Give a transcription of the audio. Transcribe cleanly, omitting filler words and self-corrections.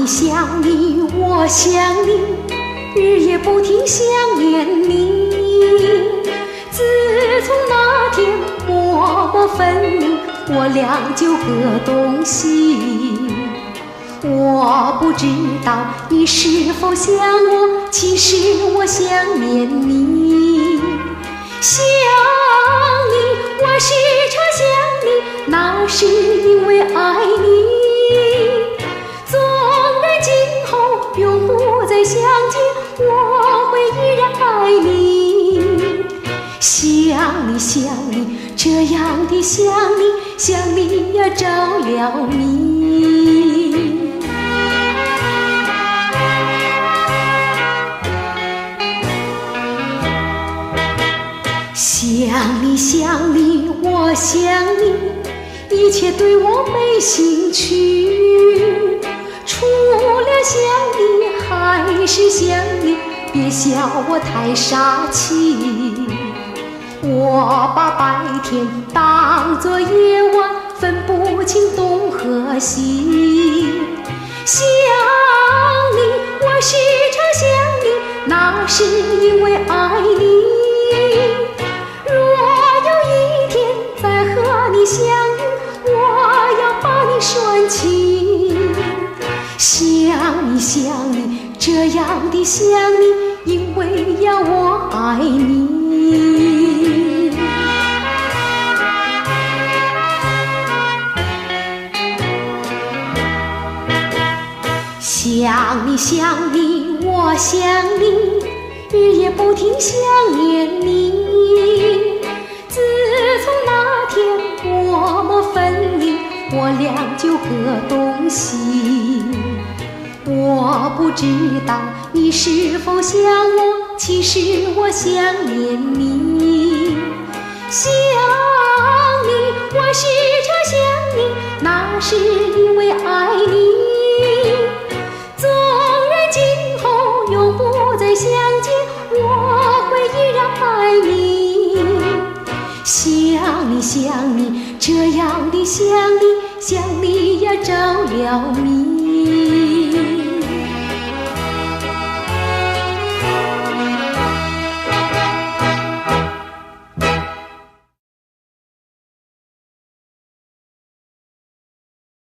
想你，我想你，日夜不停想念你。自从那天默默分离，我俩就各东西。我不知道你是否想我，其实我想念你。想你，我时常想你，那是因为爱你。纵然今后永不再相见，我会依然爱你。想你想你，这样的想你，想你呀着了迷。想你想你，我想你，一切对我没兴趣。除了想你还是想你，别笑我太傻气。我把白天当作夜晚，分不清东和西。想你，我时常想你，那是因为爱你。若有一天再和你相遇，我要把你拴起。想你想你，这样的想你，因为呀我爱你。想你想你，我想你，日夜不停想念你。自从那天默默分离，我俩就各东西。我不知道你是否想我，其实我想念你。想你，我时常想你，那是因为爱你。纵然今后永不再相见，我会依然爱你。想你想你，这样的想你，想你呀着了迷。